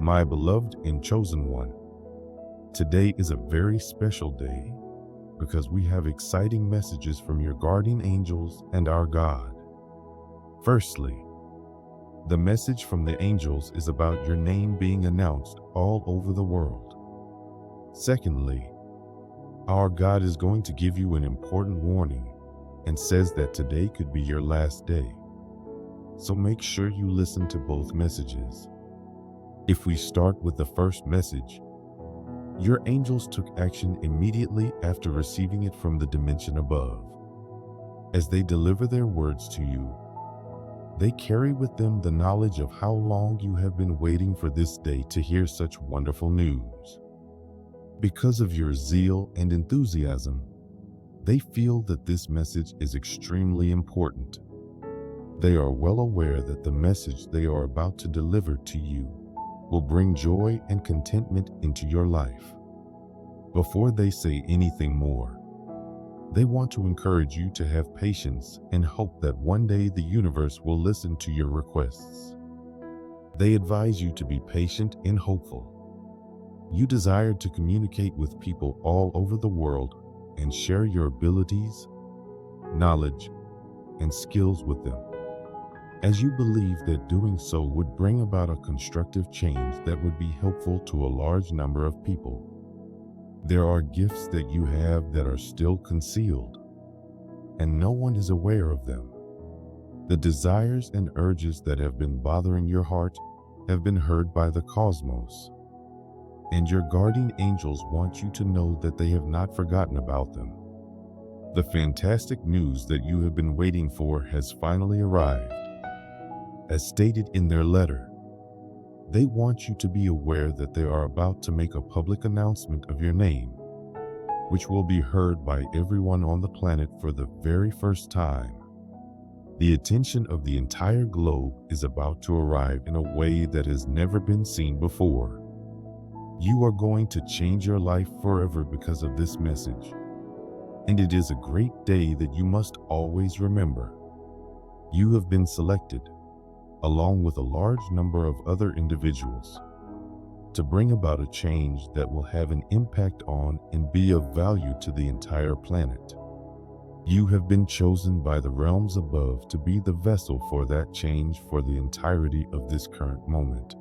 My beloved and chosen one, today is a very special day because we have exciting messages from your guardian angels and our God. Firstly, the message from the angels is about your name being announced all over the world. Secondly, our God is going to give you an important warning and says that today could be your last day. So make sure you listen to both messages. If we start with the first message, your angels took action immediately after receiving it from the dimension above. As they deliver their words to you, they carry with them the knowledge of how long you have been waiting for this day to hear such wonderful news. Because of your zeal and enthusiasm, they feel that this message is extremely important. They are well aware that the message they are about to deliver to you will bring joy and contentment into your life. Before they say anything more, they want to encourage you to have patience and hope that one day the universe will listen to your requests. They advise you to be patient and hopeful. You desire to communicate with people all over the world and share your abilities, knowledge, and skills with them, as you believe that doing so would bring about a constructive change that would be helpful to a large number of people. There are gifts that you have that are still concealed, and no one is aware of them. The desires and urges that have been bothering your heart have been heard by the cosmos, and your guardian angels want you to know that they have not forgotten about them. The fantastic news that you have been waiting for has finally arrived. As stated in their letter, they want you to be aware that they are about to make a public announcement of your name, which will be heard by everyone on the planet for the very first time. The attention of the entire globe is about to arrive in a way that has never been seen before. You are going to change your life forever because of this message, and it is a great day that you must always remember. You have been selected, along with a large number of other individuals, to bring about a change that will have an impact on and be of value to the entire planet. You have been chosen by the realms above to be the vessel for that change for the entirety of this current moment.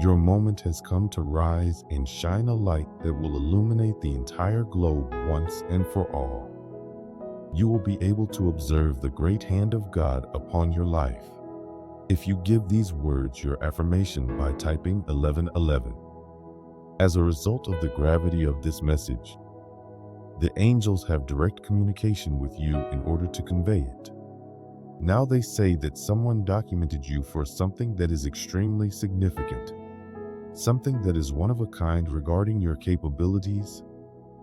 Your moment has come to rise and shine a light that will illuminate the entire globe once and for all. You will be able to observe the great hand of God upon your life if you give these words your affirmation by typing 1111. As a result of the gravity of this message, the angels have direct communication with you in order to convey it. Now they say that someone documented you for something that is extremely significant, something that is one of a kind regarding your capabilities,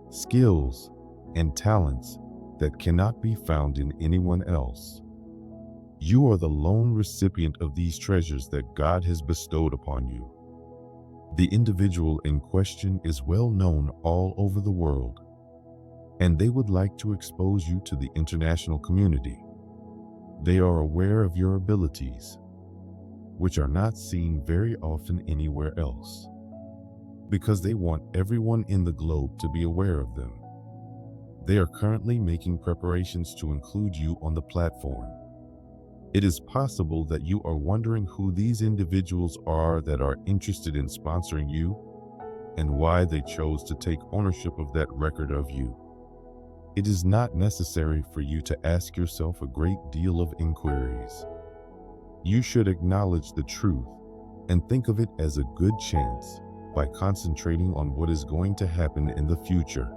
skills, and talents that cannot be found in anyone else. You are the lone recipient of these treasures that God has bestowed upon you. The individual in question is well known all over the world, and they would like to expose you to the international community. They are aware of your abilities, which are not seen very often anywhere else, because they want everyone in the globe to be aware of them. They are currently making preparations to include you on the platform. It is possible that you are wondering who these individuals are that are interested in sponsoring you and why they chose to take ownership of that record of you. It is not necessary for you to ask yourself a great deal of inquiries. You should acknowledge the truth and think of it as a good chance by concentrating on what is going to happen in the future.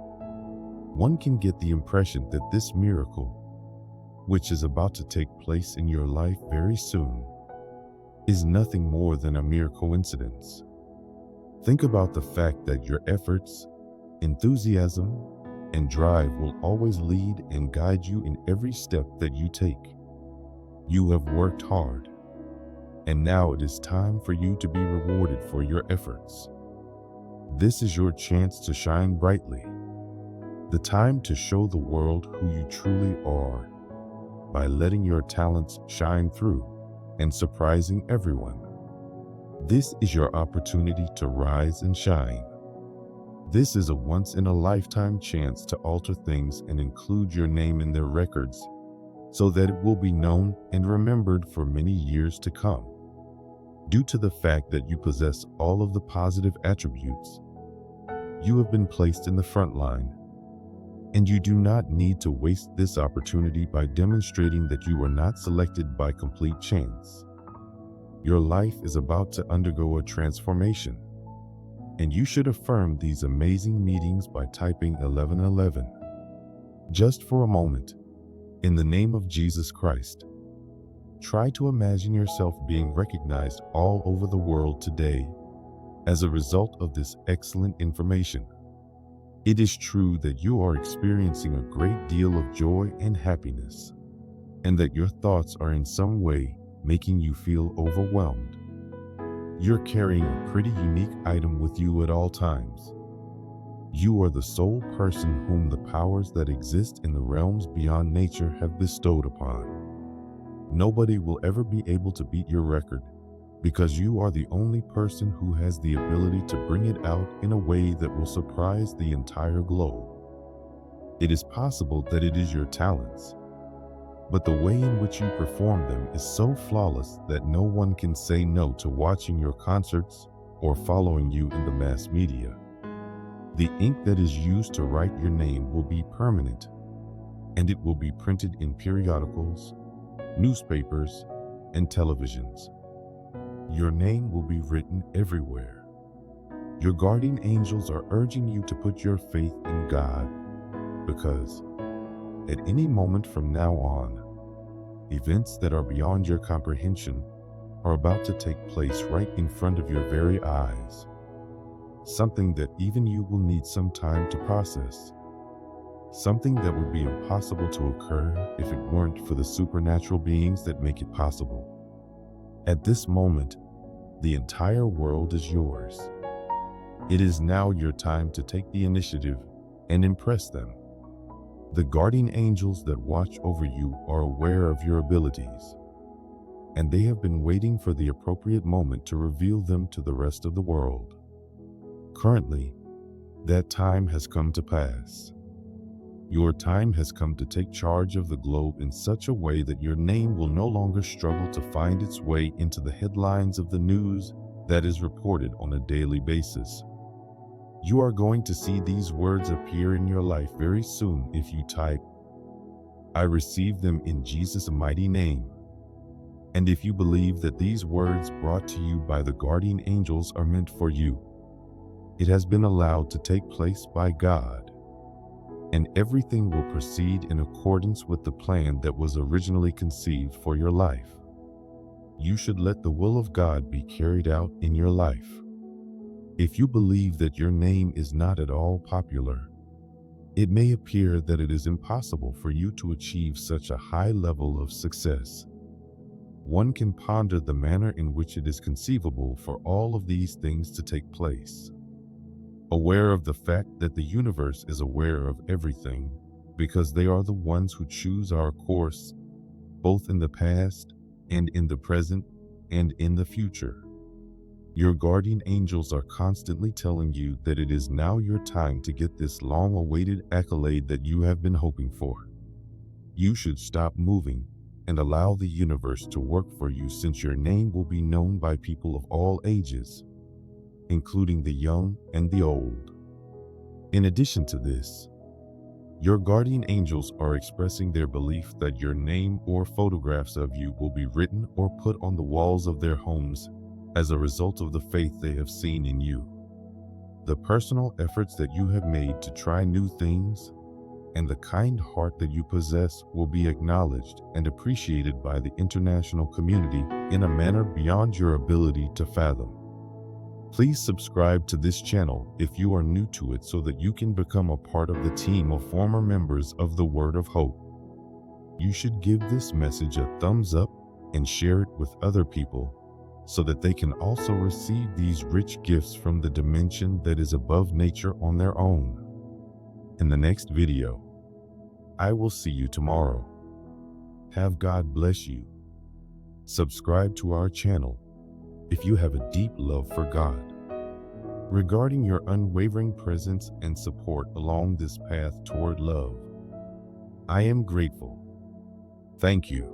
One can get the impression that this miracle, which is about to take place in your life very soon, is nothing more than a mere coincidence. Think about the fact that your efforts, enthusiasm, and drive will always lead and guide you in every step that you take. You have worked hard, and now it is time for you to be rewarded for your efforts. This is your chance to shine brightly, the time to show the world who you truly are by letting your talents shine through and surprising everyone. This is your opportunity to rise and shine. This is a once-in-a-lifetime chance to alter things and include your name in their records so that it will be known and remembered for many years to come. Due to the fact that you possess all of the positive attributes, you have been placed in the front line, and you do not need to waste this opportunity by demonstrating that you were not selected by complete chance. Your life is about to undergo a transformation, and you should affirm these amazing meetings by typing 1111. Just for a moment, in the name of Jesus Christ, try to imagine yourself being recognized all over the world today as a result of this excellent information. It is true that you are experiencing a great deal of joy and happiness, and that your thoughts are in some way making you feel overwhelmed. You're carrying a pretty unique item with you at all times. You are the sole person whom the powers that exist in the realms beyond nature have bestowed upon. Nobody will ever be able to beat your record, because you are the only person who has the ability to bring it out in a way that will surprise the entire globe. It is possible that it is your talents, but the way in which you perform them is so flawless that no one can say no to watching your concerts or following you in the mass media. The ink that is used to write your name will be permanent, and it will be printed in periodicals, newspapers, and televisions. Your name will be written everywhere. Your guardian angels are urging you to put your faith in God, because at any moment from now on, events that are beyond your comprehension are about to take place right in front of your very eyes. Something that even you will need some time to process. Something that would be impossible to occur if it weren't for the supernatural beings that make it possible. At this moment, the entire world is yours. It is now your time to take the initiative and impress them. The guardian angels that watch over you are aware of your abilities, and they have been waiting for the appropriate moment to reveal them to the rest of the world. Currently, that time has come to pass. Your time has come to take charge of the globe in such a way that your name will no longer struggle to find its way into the headlines of the news that is reported on a daily basis. You are going to see these words appear in your life very soon if you type, "I receive them in Jesus' mighty name." And if you believe that these words brought to you by the guardian angels are meant for you, it has been allowed to take place by God, and everything will proceed in accordance with the plan that was originally conceived for your life. You should let the will of God be carried out in your life. If you believe that your name is not at all popular, it may appear that it is impossible for you to achieve such a high level of success. One can ponder the manner in which it is conceivable for all of these things to take place. Aware of the fact that the universe is aware of everything, because they are the ones who choose our course, both in the past and in the present and in the future. Your guardian angels are constantly telling you that it is now your time to get this long-awaited accolade that you have been hoping for. You should stop moving and allow the universe to work for you, since your name will be known by people of all ages, including the young and the old. In addition to this, your guardian angels are expressing their belief that your name or photographs of you will be written or put on the walls of their homes as a result of the faith they have seen in you. The personal efforts that you have made to try new things and the kind heart that you possess will be acknowledged and appreciated by the international community in a manner beyond your ability to fathom. Please subscribe to this channel if you are new to it, so that you can become a part of the team of former members of the Word of Hope. You should give this message a thumbs up and share it with other people, so that they can also receive these rich gifts from the dimension that is above nature on their own. In the next video, I will see you tomorrow. Have God bless you. Subscribe to our channel if you have a deep love for God. Regarding your unwavering presence and support along this path toward love, I am grateful. Thank you.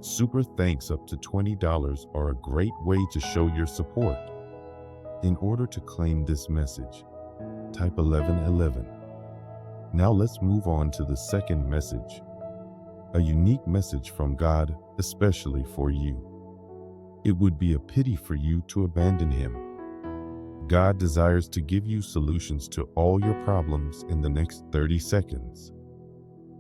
Super thanks up to $20 are a great way to show your support. In order to claim this message, type 1111. Now let's move on to the second message, a unique message from God, especially for you. It would be a pity for you to abandon Him. God desires to give you solutions to all your problems in the next 30 seconds.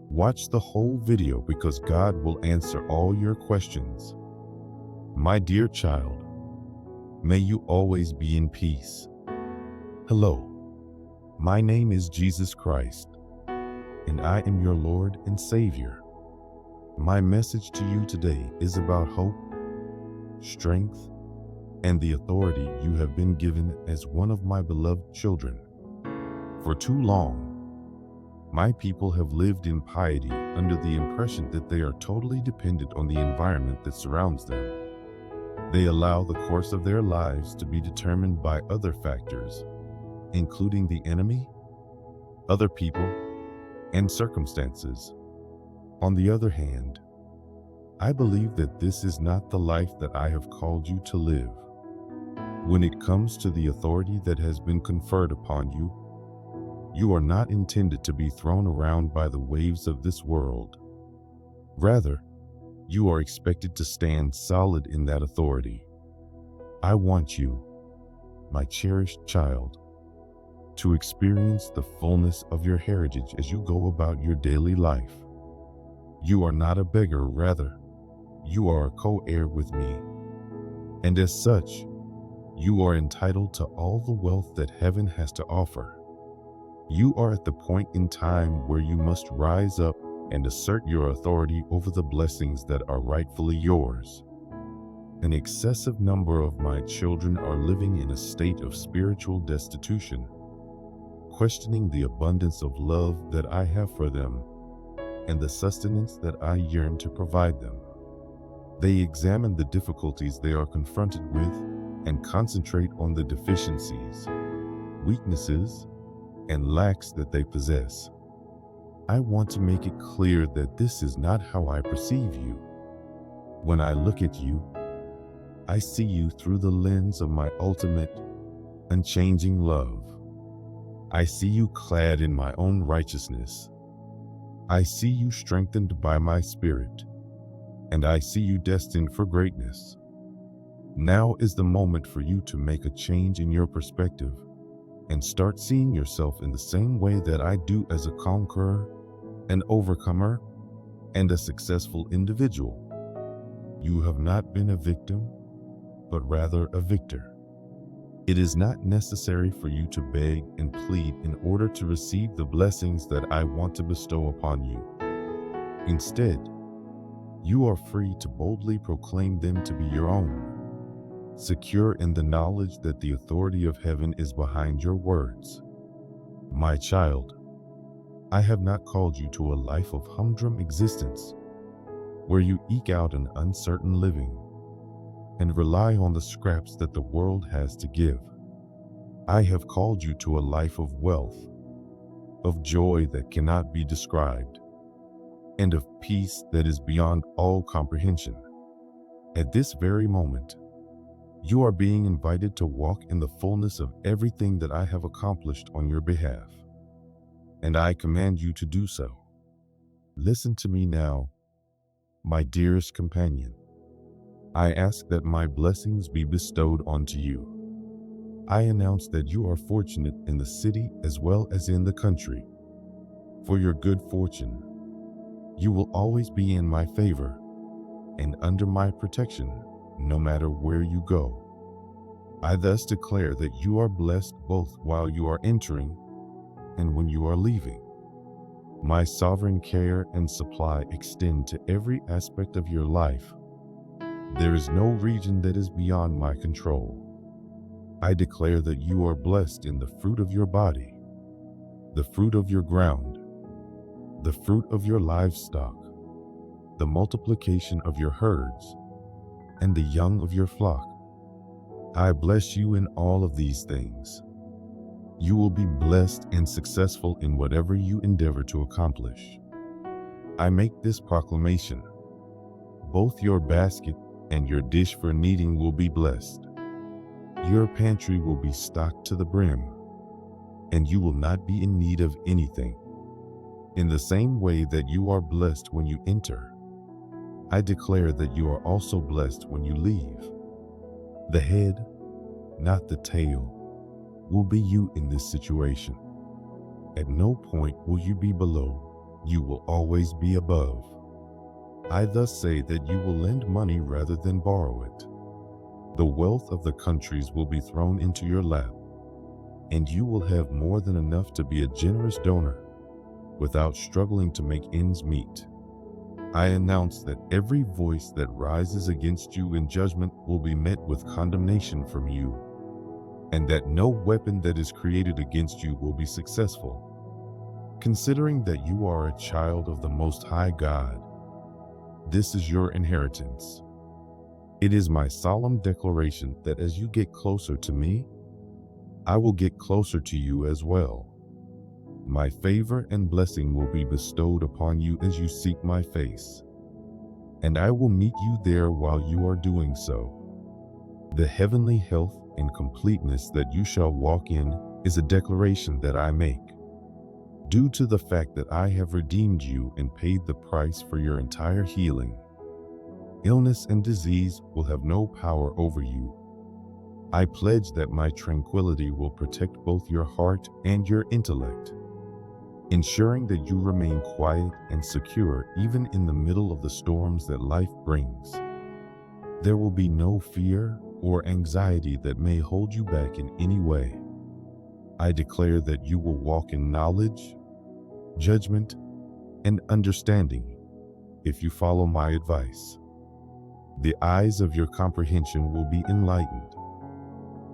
Watch the whole video because God will answer all your questions. My dear child, may you always be in peace. Hello, my name is Jesus Christ, and I am your Lord and Savior. My message to you today is about hope, strength, and the authority you have been given as one of my beloved children. For too long, my people have lived in piety under the impression that they are totally dependent on the environment that surrounds them. They allow the course of their lives to be determined by other factors, including the enemy, other people, and circumstances. On the other hand, I believe that this is not the life that I have called you to live. When it comes to the authority that has been conferred upon you, you are not intended to be thrown around by the waves of this world. Rather, you are expected to stand solid in that authority. I want you, my cherished child, to experience the fullness of your heritage as you go about your daily life. You are not a beggar, rather, you are a co-heir with me. And as such, you are entitled to all the wealth that heaven has to offer. You are at the point in time where you must rise up and assert your authority over the blessings that are rightfully yours. An excessive number of my children are living in a state of spiritual destitution, questioning the abundance of love that I have for them and the sustenance that I yearn to provide them. They examine the difficulties they are confronted with and concentrate on the deficiencies, weaknesses, and lacks that they possess. I want to make it clear that this is not how I perceive you. When I look at you, I see you through the lens of my ultimate, unchanging love. I see you clad in my own righteousness. I see you strengthened by my Spirit, and I see you destined for greatness. Now is the moment for you to make a change in your perspective and start seeing yourself in the same way that I do, as a conqueror, an overcomer, and a successful individual. You have not been a victim, but rather a victor. It is not necessary for you to beg and plead in order to receive the blessings that I want to bestow upon you. Instead, you are free to boldly proclaim them to be your own, secure in the knowledge that the authority of heaven is behind your words. My child, I have not called you to a life of humdrum existence, where you eke out an uncertain living and rely on the scraps that the world has to give. I have called you to a life of wealth, of joy that cannot be described, and of peace that is beyond all comprehension. At this very moment, you are being invited to walk in the fullness of everything that I have accomplished on your behalf, and I command you to do so. Listen to me now, my dearest companion. I ask that my blessings be bestowed onto you. I announce that you are fortunate in the city as well as in the country. For your good fortune, you will always be in my favor and under my protection, no matter where you go. I thus declare that you are blessed both while you are entering and when you are leaving. My sovereign care and supply extend to every aspect of your life. There is no region that is beyond my control. I declare that you are blessed in the fruit of your body, the fruit of your ground, the fruit of your livestock, the multiplication of your herds, and the young of your flock. I bless you in all of these things. You will be blessed and successful in whatever you endeavor to accomplish. I make this proclamation. Both your basket and your dish for kneading will be blessed. Your pantry will be stocked to the brim, and you will not be in need of anything. In the same way that you are blessed when you enter, I declare that you are also blessed when you leave. The head, not the tail, will be you in this situation. At no point will you be below, you will always be above. I thus say that you will lend money rather than borrow it. The wealth of the countries will be thrown into your lap, and you will have more than enough to be a generous donor without struggling to make ends meet. I announce that every voice that rises against you in judgment will be met with condemnation from you, and that no weapon that is created against you will be successful. Considering that you are a child of the Most High God, this is your inheritance. It is my solemn declaration that as you get closer to me, I will get closer to you as well. My favor and blessing will be bestowed upon you as you seek my face, and I will meet you there while you are doing so. The heavenly health and completeness that you shall walk in is a declaration that I make. Due to the fact that I have redeemed you and paid the price for your entire healing, illness and disease will have no power over you. I pledge that my tranquility will protect both your heart and your intellect, ensuring that you remain quiet and secure even in the middle of the storms that life brings. There will be no fear or anxiety that may hold you back in any way. I declare that you will walk in knowledge, judgment, and understanding if you follow my advice. The eyes of your comprehension will be enlightened,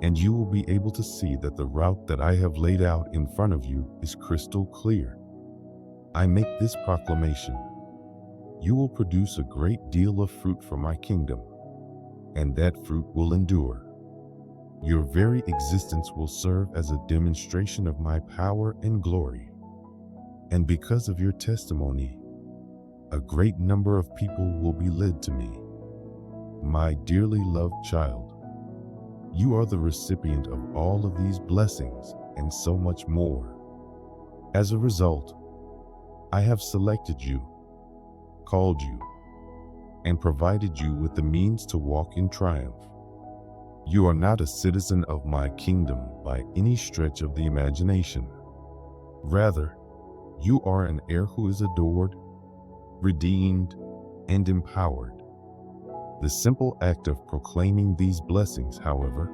and you will be able to see that the route that I have laid out in front of you is crystal clear. I make this proclamation. You will produce a great deal of fruit for my kingdom, and that fruit will endure. Your very existence will serve as a demonstration of my power and glory. And because of your testimony, a great number of people will be led to me. My dearly loved child, you are the recipient of all of these blessings and so much more. As a result, I have selected you, called you, and provided you with the means to walk in triumph. You are not a citizen of my kingdom by any stretch of the imagination. Rather, you are an heir who is adored, redeemed, and empowered. The simple act of proclaiming these blessings, however,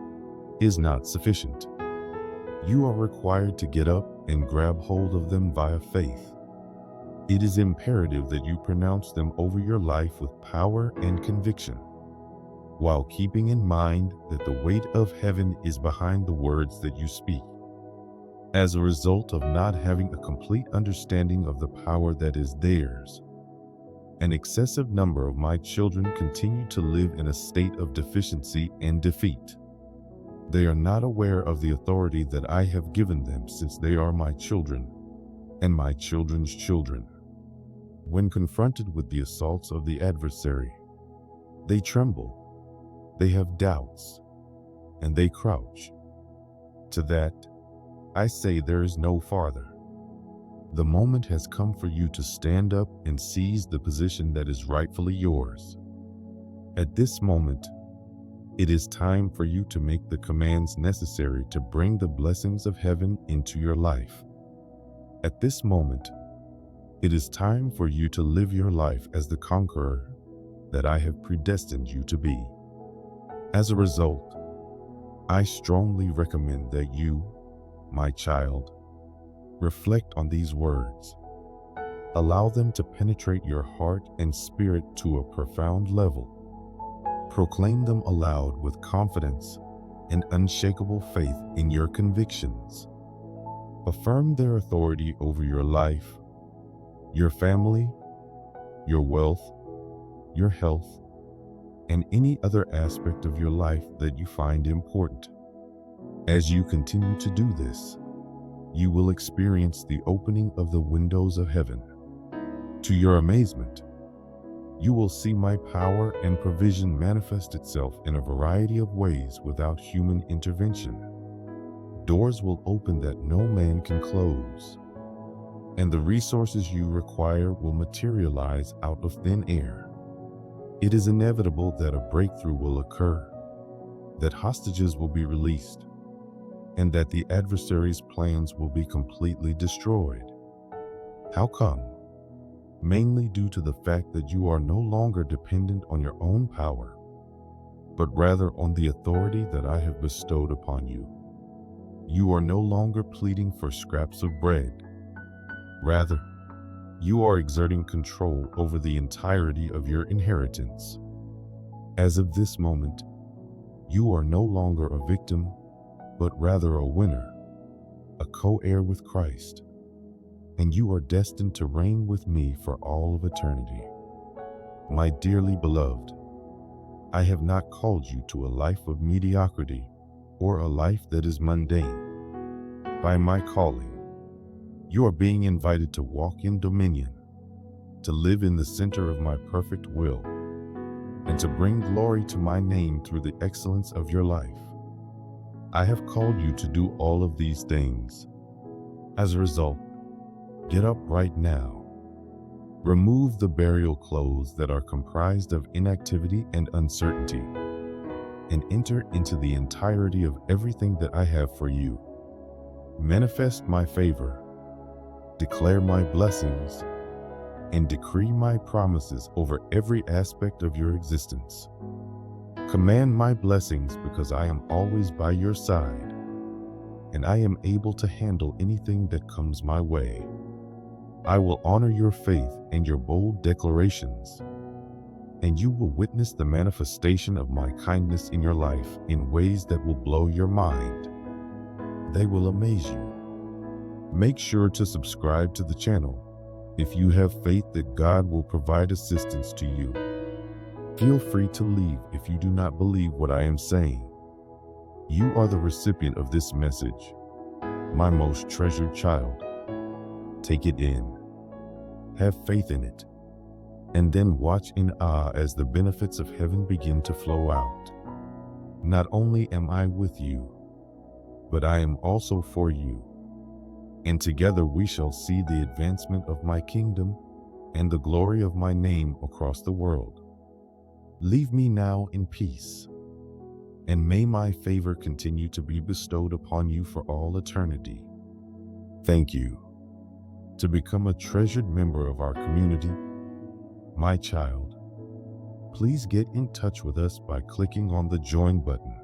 is not sufficient. You are required to get up and grab hold of them via faith. It is imperative that you pronounce them over your life with power and conviction, while keeping in mind that the weight of heaven is behind the words that you speak. As a result of not having a complete understanding of the power that is theirs, an excessive number of my children continue to live in a state of deficiency and defeat. They are not aware of the authority that I have given them since they are my children and my children's children. When confronted with the assaults of the adversary, they tremble, they have doubts, and they crouch. To that, I say there is no farther. The moment has come for you to stand up and seize the position that is rightfully yours. At this moment, it is time for you to make the commands necessary to bring the blessings of heaven into your life. At this moment, it is time for you to live your life as the conqueror that I have predestined you to be. As a result, I strongly recommend that you, my child, reflect on these words. Allow them to penetrate your heart and spirit to a profound level. Proclaim them aloud with confidence and unshakable faith in your convictions. Affirm their authority over your life, your family, your wealth, your health, and any other aspect of your life that you find important. As you continue to do this, you will experience the opening of the windows of heaven. To your amazement, you will see my power and provision manifest itself in a variety of ways without human intervention. Doors will open that no man can close, and the resources you require will materialize out of thin air. It is inevitable that a breakthrough will occur, that hostages will be released, and that the adversary's plans will be completely destroyed. How come? Mainly due to the fact that you are no longer dependent on your own power, but rather on the authority that I have bestowed upon you. You are no longer pleading for scraps of bread. Rather, you are exerting control over the entirety of your inheritance. As of this moment, you are no longer a victim, but rather a winner, a co-heir with Christ, and you are destined to reign with me for all of eternity. My dearly beloved, I have not called you to a life of mediocrity or a life that is mundane. By my calling, you are being invited to walk in dominion, to live in the center of my perfect will, and to bring glory to my name through the excellence of your life. I have called you to do all of these things. As a result, get up right now. Remove the burial clothes that are comprised of inactivity and uncertainty, and enter into the entirety of everything that I have for you. Manifest my favor, declare my blessings, and decree my promises over every aspect of your existence. Command my blessings because I am always by your side, and I am able to handle anything that comes my way. I will honor your faith and your bold declarations, and you will witness the manifestation of my kindness in your life in ways that will blow your mind. They will amaze you. Make sure to subscribe to the channel if you have faith that God will provide assistance to you. Feel free to leave if you do not believe what I am saying. You are the recipient of this message, my most treasured child. Take it in, have faith in it, and then watch in awe as the benefits of heaven begin to flow out. Not only am I with you, but I am also for you, and together we shall see the advancement of my kingdom and the glory of my name across the world. Leave me now in peace, and may my favor continue to be bestowed upon you for all eternity. Thank you. To become a treasured member of our community, my child, please get in touch with us by clicking on the Join button.